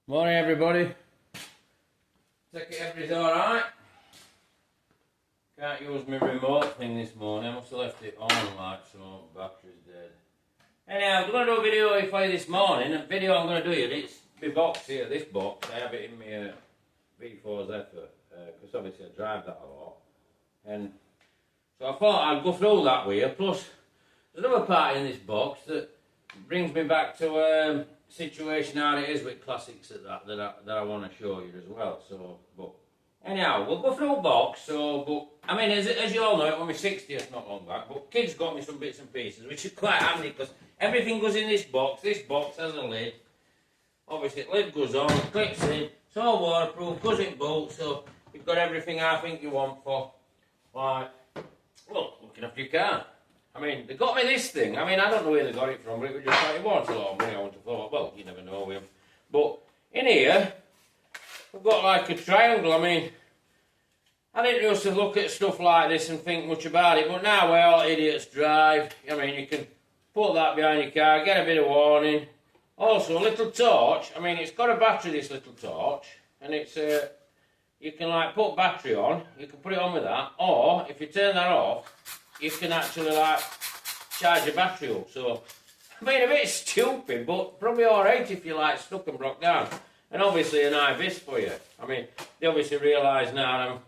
Morning everybody. Take it everybody's alright. Can't use my remote thing this morning. I must have left it on like so battery's dead. Anyhow, I'm going to do a video for you this morning. And the video I'm going to do here, it's my box here, this box. I have it in my V4 Zephyr. Because obviously I drive that a lot. And so I thought I'd go through that with you. Plus, there's another part in this box that brings me back to situation how it is with classics at that I want to show you as well. So, but anyhow, we'll go through a box. So, but I mean, as you all know, it was my 60th not long back. But kids got me some bits and pieces, which is quite handy because everything goes in this box. This box has a lid. Obviously, the lid goes on, clips in. It's all waterproof, goes in bolt. So you've got everything I think you want for, like, well, looking after your car. I mean, they got me this thing. I mean, I don't know where they got it from, but it was just like, it was a lot of money. I would have thought, well, you never know with them. But in here, we've got like a triangle. I mean, I didn't used to look at stuff like this and think much about it, but now where all idiots drive, I mean, you can put that behind your car, get a bit of warning. Also, a little torch. I mean, it's got a battery, this little torch, and it's you can like put battery on. You can put it on with that, or if you turn that off, you can actually like charge your battery up. So, I mean, a bit stupid, but probably alright if you like stuck and broke down. And obviously an IVIS for you. I mean, they obviously realise now I'm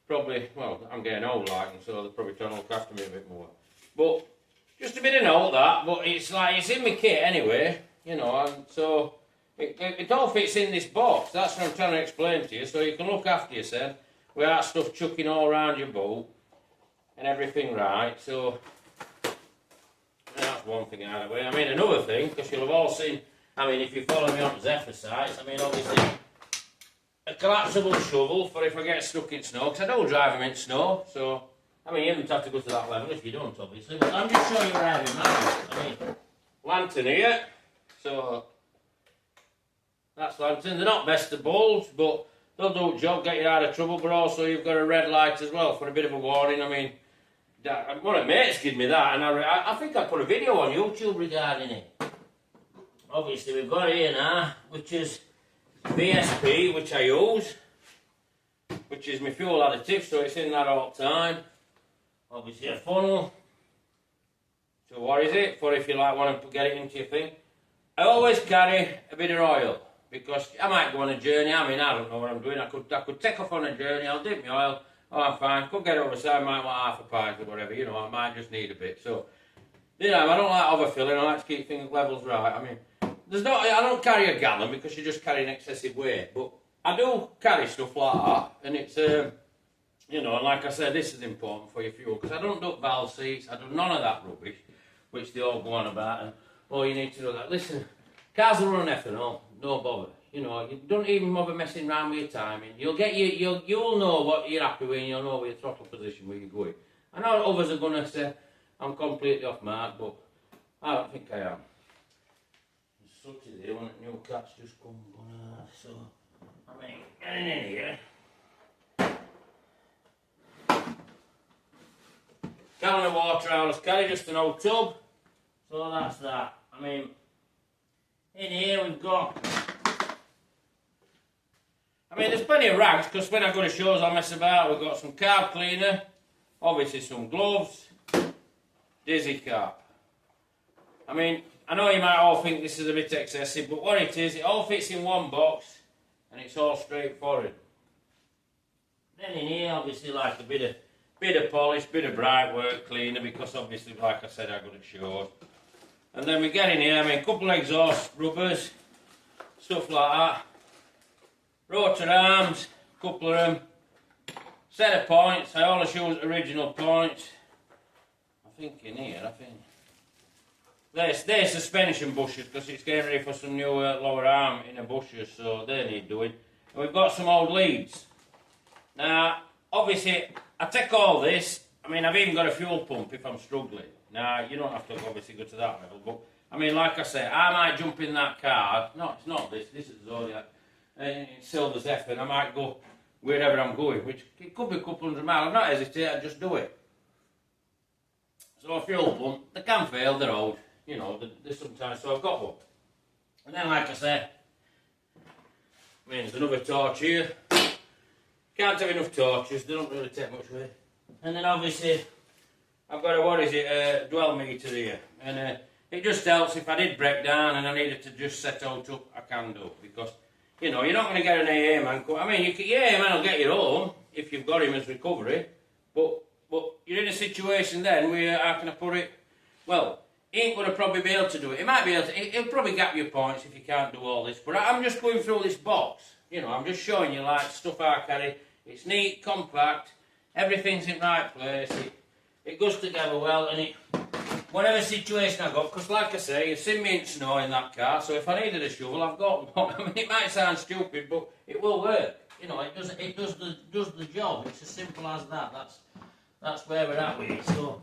probably, well, I'm getting old like, and so they're probably trying to look after me a bit more. But, just a bit of note that, but it's like, it's in my kit anyway, you know, and so, it all fits in this box. That's what I'm trying to explain to you, so you can look after yourself without stuff chucking all around your boat. And everything right, so that's one thing out of the way. I mean, another thing, because you'll have all seen, I mean, if you follow me on Zephyr sites, I mean, obviously, a collapsible shovel for if I get stuck in snow, because I don't drive them in snow, so, I mean, you don't have to go to that level if you don't, obviously, but I'm just showing you where I have it now. I mean, lantern here, so, that's lantern. They're not best of bulbs, but they'll do a job, get you out of trouble, but also you've got a red light as well for a bit of a warning. I mean, one of my mates gave me that, and I think I put a video on YouTube regarding it. Obviously, we've got it here now, which is VSP, which I use, which is my fuel additive, so it's in that all the time. Obviously, a funnel. So what is it? For if you like want to get it into your thing. I always carry a bit of oil, because I might go on a journey. I mean, I don't know what I'm doing. I could take off on a journey, I'll dip my oil. Oh, I'm fine. Could get over the side, might want half a pint or whatever, you know, I might just need a bit. So, you know, I don't like overfilling, I like to keep things levels right. I mean, I don't carry a gallon because you just carry an excessive weight, but I do carry stuff like that, and it's, you know, and like I said, this is important for your fuel, because I don't do valve seats, I do none of that rubbish, which they all go on about, and, oh, you need to know that. Listen, cars will run ethanol, no bother. You know, you don't even bother messing around with your timing. You'll know what you're happy with, and you'll know your throttle position where you're going. I know others are going to say I'm completely off mark, but I don't think I am. It's such a day when new cats just come so I mean, getting in here. Gallon of water I was carrying, just an old tub. So that's that. I mean, in here we've got, I mean, there's plenty of rags, because when I go to shows I mess about. We've got some carb cleaner, obviously some gloves, dizzy cap. I mean, I know you might all think this is a bit excessive, but what it is, it all fits in one box, and it's all straightforward. Then in here, obviously, like a bit of polish, bit of bright work cleaner, because obviously, like I said, I go to shows. And then we get in here, I mean, a couple of exhaust rubbers, stuff like that. Rotor arms, a couple of them. Set of points, I always use original points. I think in here, They're suspension bushers, because it's getting ready for some new lower arm inner bushers, so they need doing. And we've got some old leads. Now, obviously, I take all this. I mean, I've even got a fuel pump if I'm struggling. Now, you don't have to obviously go to that level, but I mean, like I say, I might jump in that car. No, it's not this. This is Zodiac. It's Silver Zephyr, and I might go wherever I'm going, which it could be a couple hundred miles. I'm not hesitate, I just do it. So a fuel pump, they can fail, they're old, you know, they sometimes, so I've got one. And then, like I said, I mean, there's another torch here. Can't have enough torches, they don't really take much weight. And then obviously, I've got a, dwell meter here. And it just helps if I did break down and I needed to just set out up, I can do. Because, you know, you're not going to get an AA man. I mean, AA man will get you home if you've got him as recovery. But you're in a situation then where, how can I put it? Well, he ain't going to probably be able to do it. He might be able to, he'll probably gap your points if you can't do all this. But I'm just going through this box. You know, I'm just showing you like stuff I carry. It's neat, compact, everything's in the right place. It goes together well, and whatever situation I got, because like I say, you've seen me in snow in that car, so if I needed a shovel, I've got one. I mean, it might sound stupid, but it will work. You know, it does the job. It's as simple as that. That's where we're at with it. So,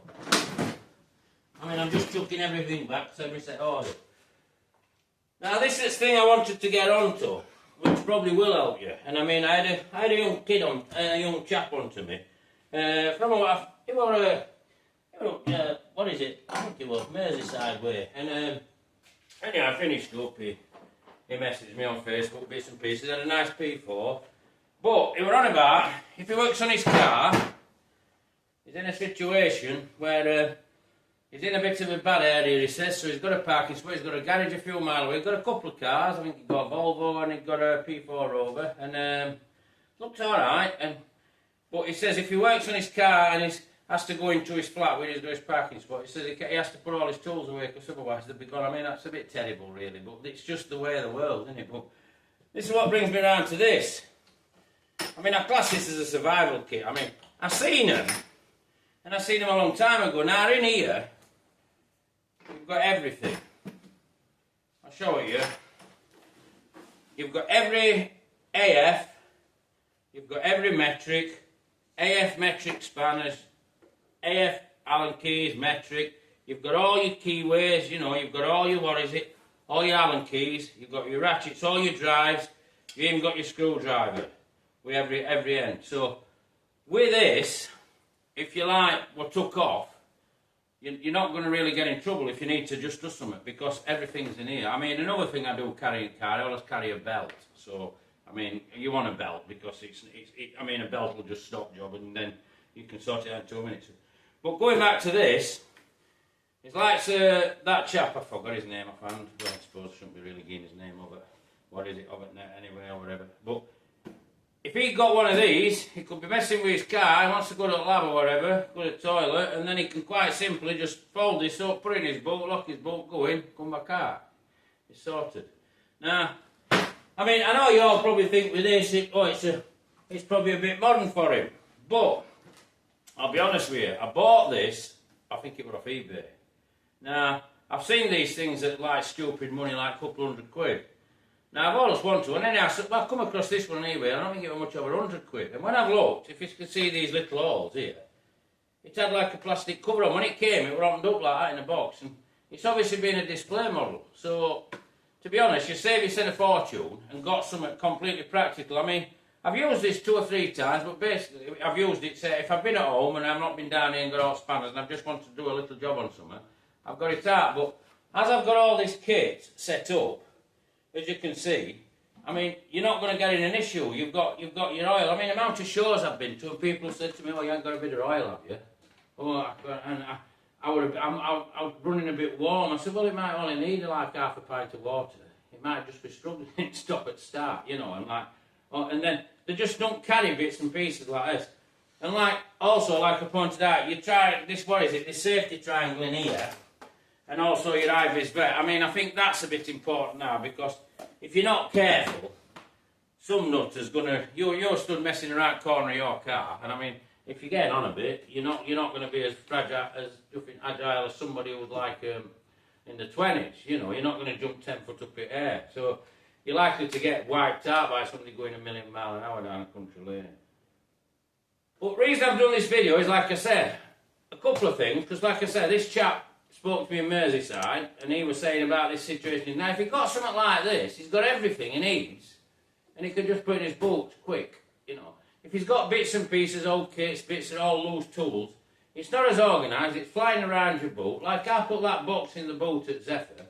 I mean, I'm just chucking everything back to every set order. Now, this is the thing I wanted to get onto, which probably will help you. And I mean, I had a young kid on, a young chap onto me. What is it? I think it was Merseyside way. And anyway, I finished up. He messaged me on Facebook, bits and pieces. He had a nice P4. But he were on about, if he works on his car, he's in a situation where he's in a bit of a bad area, he says, so he's got a parking spot, he's got a garage a few miles away, he's got a couple of cars, I think he's got a Volvo and he's got a P4 Rover, and looks alright, but he says if he works on his car and he has to go into his flat where he's got his parking spot, he says he has to put all his tools away because otherwise they'll be gone. I mean, that's a bit terrible really, but it's just the way of the world, isn't it? But this is what brings me around to this. I mean, I class this as a survival kit. I mean, I've seen them, and I've seen them a long time ago. Now in here, you've got everything. I'll show it you. You've got every AF, you've got every metric, AF metric spanners, AF Allen keys, metric, you've got all your keyways, you know, you've got all your, all your Allen keys, you've got your ratchets, all your drives, you even got your screwdriver with every end. So, with this, if you like, what took off, you're not going to really get in trouble if you need to just do something, because everything's in here. I mean, another thing I do carrying a car, I always carry a belt. So, I mean, you want a belt because I mean, a belt will just stop job and then you can sort it out in 2 minutes. But going back to this, it's like that chap, I forgot his name offhand. Well, I suppose I shouldn't be really getting his name over. What is it, of it now, anyway, or whatever. But if he got one of these, he could be messing with his car, he wants to go to the lab or whatever, go to the toilet, and then he can quite simply just fold this up, put it in his boot, lock his boot, go in, come back out. It's sorted. Now, I mean, I know you all probably think with this, it's probably a bit modern for him, but I'll be honest with you, I bought this, I think it was off eBay. Now, I've seen these things at like stupid money, like a couple £100. Now, I've always wanted to, and then I've come across this one on eBay, I don't think it was much over £100. And when I've looked, if you can see these little holes here, it had like a plastic cover on. When it came, it was opened up like that in a box, and it's obviously been a display model. So, to be honest, you save yourself a fortune and got something completely practical. I mean, I've used this 2 or 3 times, but basically, I've used it, say, if I've been at home and I've not been down here and got all spanners and I've just wanted to do a little job on something, I've got it out. But as I've got all this kit set up, as you can see, I mean, you're not going to get in an issue. You've got your oil. I mean, the amount of shows I've been to, and people said to me, "Oh, you ain't got a bit of oil, have you?" Oh, and I was running a bit warm. I said, "Well, it might only need like half a pint of water. It might just be struggling to stop at start, you know." And like, oh, and then they just don't carry bits and pieces like this. And like, also, like I pointed out, you try this. What is it? This safety triangle in here. And also your high-vis vest. I mean, I think that's a bit important now, because if you're not careful, some nutter's gonna you're stood messing around the corner of your car, and I mean, if you're getting on a bit, you're not going to be as fragile as somebody who's like in the 20s. You know, you're not going to jump 10 foot up in the air, so you're likely to get wiped out by somebody going 1,000,000 miles an hour down a country lane. But the reason I've done this video is, like I said, a couple of things, because like I said, this chap spoke to me in Merseyside, and he was saying about this situation. Now, if he got something like this, he's got everything he needs, and he could just put in his boot quick, you know. If he's got bits and pieces, old kits, bits and all loose tools, it's not as organised, it's flying around your boot. Like I put that box in the boot at Zephyr,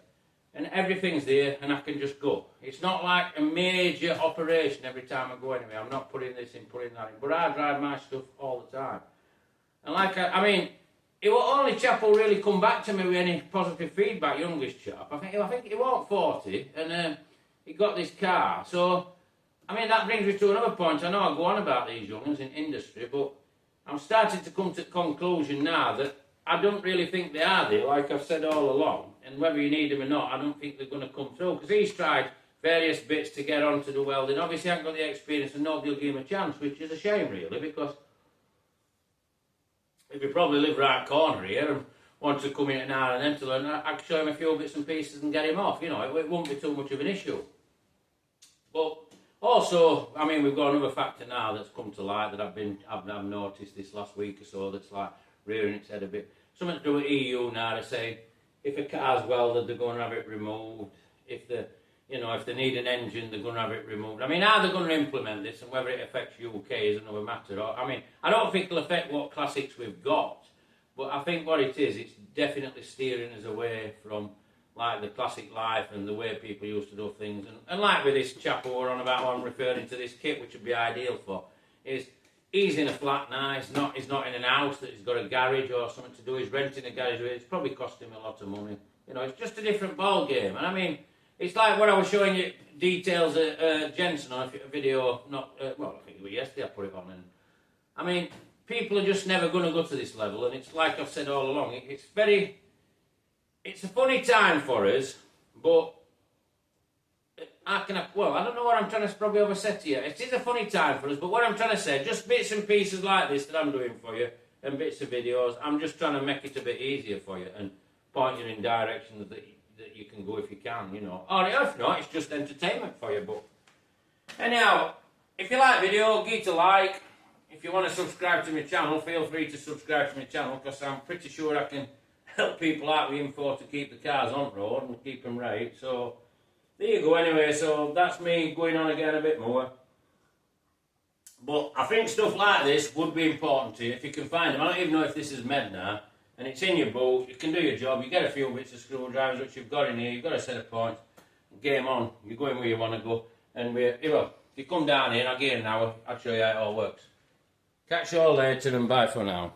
and everything's there, and I can just go. It's not like a major operation every time I go anywhere. I'm not putting this in, putting that in, but I drive my stuff all the time. And like, I mean, it was only chap who really come back to me with any positive feedback, youngest chap. I think he was 40, and he got this car. So, I mean, that brings me to another point. I know I go on about these youngins in industry, but I'm starting to come to the conclusion now that I don't really think they are there, like I've said all along. And whether you need them or not, I don't think they're going to come through. Because he's tried various bits to get on to the welding. Obviously, he hasn't got the experience and nobody will give him a chance, which is a shame, really, because if you probably live right corner here and want to come in now and then to learn, I could show him a few bits and pieces and get him off. You know, it won't be too much of an issue. But also, I mean, we've got another factor now that's come to light that I've noticed this last week or so that's like rearing its head a bit. Something to do with EU now. They say if a car's welded, they're going to have it removed. If they need an engine, they're going to have it removed. I mean, how they're going to implement this and whether it affects UK is another matter. I mean, I don't think it'll affect what classics we've got, but I think what it is, it's definitely steering us away from like the classic life and the way people used to do things. And like with this chap who we're on about, I'm referring to this kit, which would be ideal for, is he's in a flat now, he's not in an house that he's got a garage or something to do, he's renting a garage, it's probably cost him a lot of money. You know, it's just a different ball game. And I mean, it's like what I was showing you details at Jensen on a video, well, I think it was yesterday I put it on. And I mean, people are just never going to go to this level. And it's like I've said all along, it's a funny time for us, but I don't know what I'm trying to probably overset to you. It is a funny time for us, but what I'm trying to say, just bits and pieces like this that I'm doing for you, and bits of videos, I'm just trying to make it a bit easier for you and point you in directions that you can go if you can, you know. Or if not, it's just entertainment for you. But anyhow, if you like the video, give it a like. If you want to subscribe to my channel, feel free to subscribe to my channel, because I'm pretty sure I can help people out with info to keep the cars on road and keep them right. So there you go anyway. So that's me going on again a bit more. But I think stuff like this would be important to you if you can find them. I don't even know if this is made now. And it's in your boot, you can do your job, you get a few bits of screwdrivers which you've got in here, you've got a set of points, game on, you're going where you want to go, and if you come down here, I'll give you an hour, I'll show you how it all works. Catch you all later and bye for now.